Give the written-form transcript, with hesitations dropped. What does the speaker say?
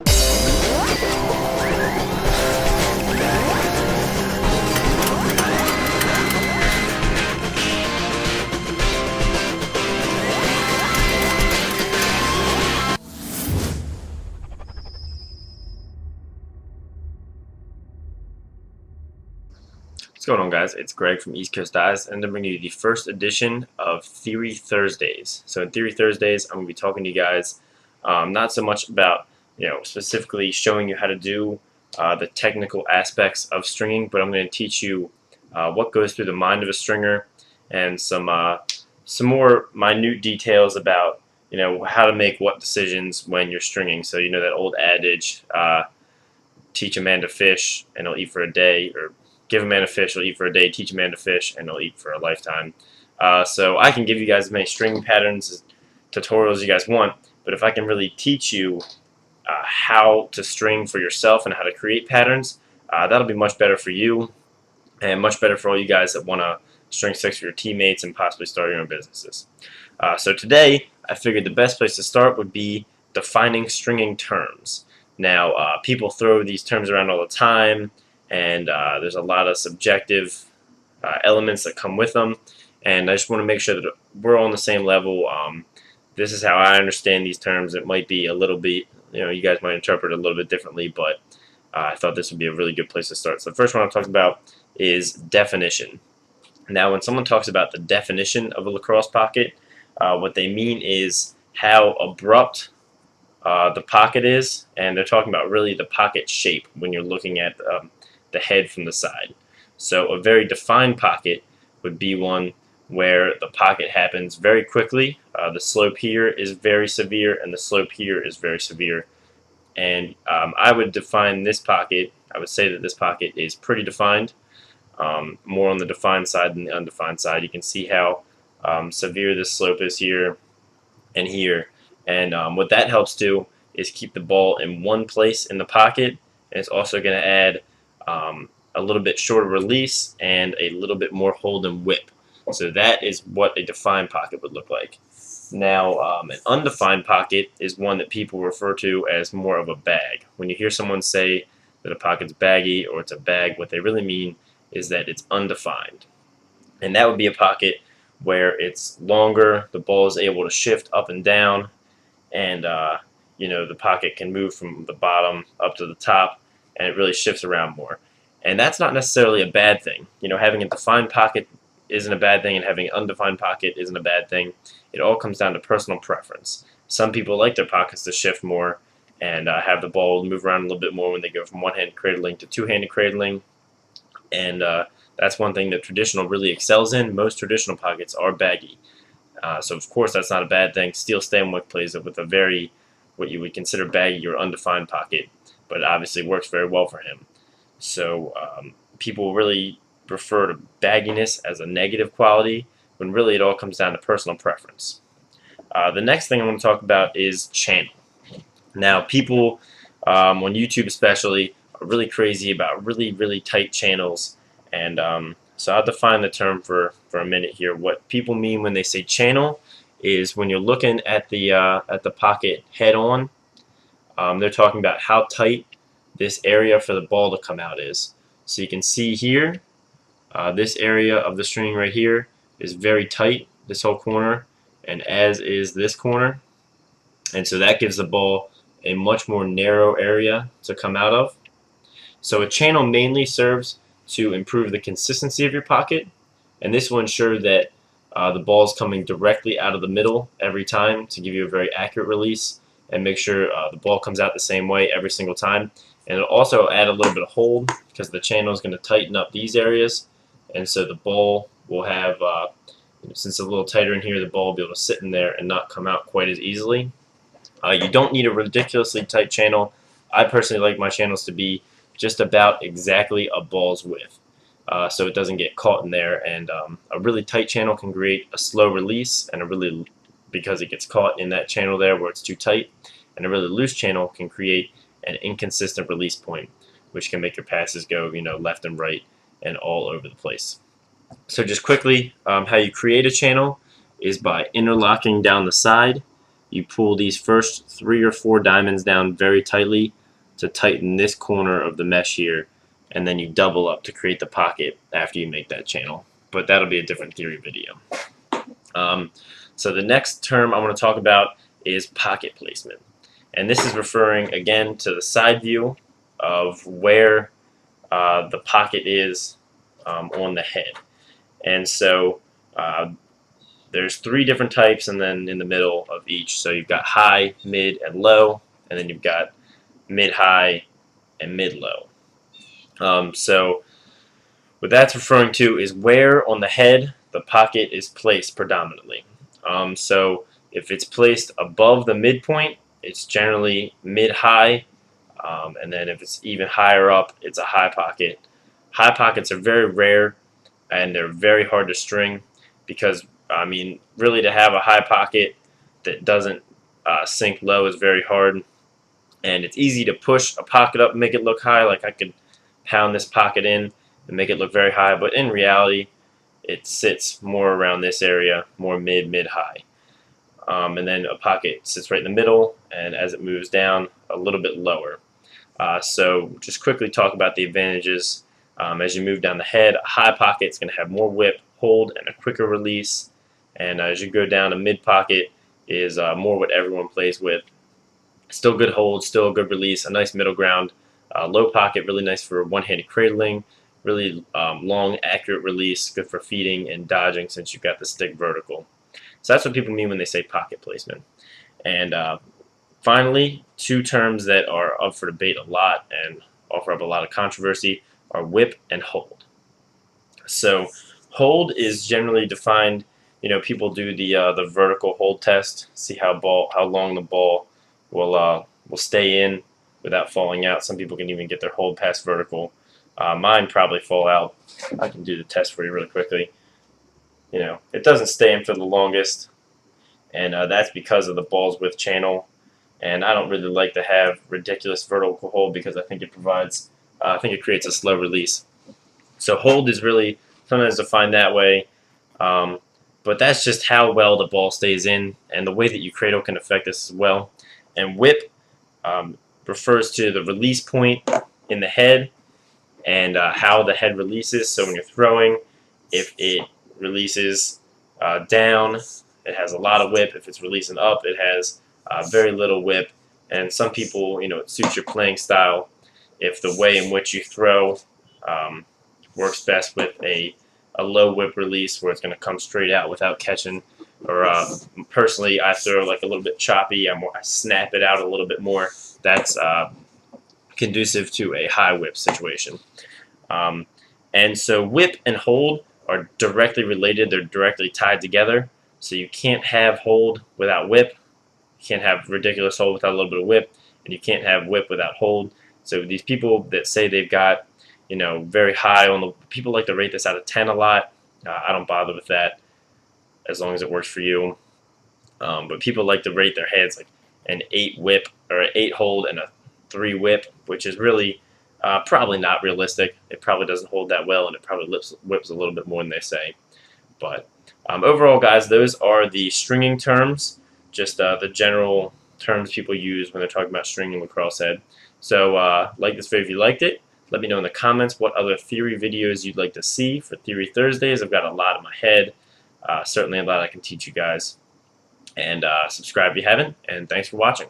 What's going on, guys? It's Greg from East Coast Eyes, and I'm bringing you the first edition of Theory Thursdays. So in Theory Thursdays, I'm going to be talking to you guys not so much about, specifically showing you how to do the technical aspects of stringing, but I'm going to teach you what goes through the mind of a stringer and some more minute details about, how to make what decisions when you're stringing. So, that old adage, teach a man to fish and he'll eat for a day, or give a man a fish, he'll eat for a day, teach a man to fish and he'll eat for a lifetime. So I can give you guys as many string patterns, tutorials as you guys want, but if I can really teach you how to string for yourself and how to create patterns, that'll be much better for you and much better for all you guys that want to string sticks for your teammates and possibly start your own businesses. So today, I figured the best place to start would be defining stringing terms. Now, people throw these terms around all the time, and there's a lot of subjective elements that come with them, and I just want to make sure that we're all on the same level. This is how I understand these terms. It might be a little bit, you guys might interpret it a little bit differently, but I thought this would be a really good place to start. So the first one I'm talking about is definition. Now, when someone talks about the definition of a lacrosse pocket, what they mean is how abrupt the pocket is, and they're talking about really the pocket shape when you're looking at the head from the side. So a very defined pocket would be one where the pocket happens very quickly. The slope here is very severe, and the slope here is very severe. And I would define this pocket, I would say that this pocket is pretty defined, more on the defined side than the undefined side. You can see how severe this slope is here and here. And what that helps do is keep the ball in one place in the pocket, and it's also going to add a little bit shorter release and a little bit more hold and whip. So that is what a defined pocket would look like. Now, an undefined pocket is one that people refer to as more of a bag. When you hear someone say that a pocket's baggy or it's a bag, what they really mean is that it's undefined. And that would be a pocket where it's longer, the ball is able to shift up and down, and the pocket can move from the bottom up to the top, and it really shifts around more. And that's not necessarily a bad thing. Having a defined pocket isn't a bad thing, and having an undefined pocket isn't a bad thing. It all comes down to personal preference. Some people like their pockets to shift more and have the ball move around a little bit more when they go from one-handed cradling to two-handed cradling, and that's one thing that traditional really excels in. Most traditional pockets are baggy. So of course that's not a bad thing. Steel Stanwyck plays it with a very, what you would consider baggy or undefined pocket, but it obviously works very well for him. So people really refer to bagginess as a negative quality, when really it all comes down to personal preference. The next thing I want to talk about is channel. Now, people on YouTube especially are really crazy about really, really tight channels, and so I'll define the term for a minute here. What people mean when they say channel is when you're looking at the pocket head on, they're talking about how tight this area for the ball to come out is. So you can see here, this area of the string right here is very tight, this whole corner, and as is this corner. And so that gives the ball a much more narrow area to come out of. So a channel mainly serves to improve the consistency of your pocket, and this will ensure that the ball is coming directly out of the middle every time to give you a very accurate release and make sure the ball comes out the same way every single time. And it'll also add a little bit of hold because the channel is going to tighten up these areas, and so the ball will have, since it's a little tighter in here, the ball will be able to sit in there and not come out quite as easily. You don't need a ridiculously tight channel. I personally like my channels to be just about exactly a ball's width, so it doesn't get caught in there. And a really tight channel can create a slow release, and because it gets caught in that channel there where it's too tight. And a really loose channel can create an inconsistent release point, which can make your passes go, left and right and all over the place. So just quickly, how you create a channel is by interlocking down the side. you pull these first 3 or 4 diamonds down very tightly to tighten this corner of the mesh here, and then you double up to create the pocket after you make that channel. But that'll be a different theory video. So the next term I want to talk about is pocket placement. And this is referring again to the side view of where the pocket is on the head. And so there's 3 different types, and then in the middle of each. So you've got high, mid, and low, and then you've got mid-high and mid-low. So what that's referring to is where on the head the pocket is placed predominantly. So if it's placed above the midpoint, it's generally mid-high, and then if it's even higher up, it's a high pocket. High pockets are very rare, and they're very hard to string because, I mean, really to have a high pocket that doesn't sink low is very hard, and it's easy to push a pocket up and make it look high. Like I could pound this pocket in and make it look very high, but in reality, it sits more around this area, more mid-high. And then a pocket sits right in the middle, and as it moves down, a little bit lower. So just quickly talk about the advantages. As you move down the head, a high pocket is going to have more whip, hold, and a quicker release. And as you go down, a mid pocket is more what everyone plays with. Still good hold, still a good release, a nice middle ground. Low pocket, really nice for one-handed cradling. Really long, accurate release, good for feeding and dodging since you've got the stick vertical. So that's what people mean when they say pocket placement. And finally, 2 terms that are up for debate a lot and offer up a lot of controversy are whip and hold. So hold is generally defined, people do the vertical hold test, see how long the ball will stay in without falling out. Some people can even get their hold past vertical. Mine probably fall out. I can do the test for you really quickly. It doesn't stay in for the longest, and that's because of the ball's width channel. And I don't really like to have ridiculous vertical hold because I think it creates a slow release. So hold is really sometimes defined that way, but that's just how well the ball stays in, and the way that you cradle can affect this as well. And whip refers to the release point in the head and how the head releases. So when you're throwing, if it releases down, it has a lot of whip. If it's releasing up, it has very little whip. And some people, it suits your playing style. If the way in which you throw works best with a low whip release where it's going to come straight out without catching, or personally, I throw like a little bit choppy. I snap it out a little bit more. That's conducive to a high whip situation. And so whip and hold are directly related. They're directly tied together. So you can't have hold without whip. You can't have ridiculous hold without a little bit of whip. And you can't have whip without hold. So these people that say they've got, very high on the, people like to rate this out of 10 a lot. I don't bother with that as long as it works for you. But people like to rate their heads like an 8 whip or an 8 hold and a 3 whip, which is really probably not realistic. It probably doesn't hold that well, and it probably whips a little bit more than they say. But overall, guys, those are the stringing terms, just the general terms people use when they're talking about stringing lacrosse head. So like this video if you liked it. Let me know in the comments what other theory videos you'd like to see for Theory Thursdays. I've got a lot in my head. Certainly a lot I can teach you guys. And subscribe if you haven't. And thanks for watching.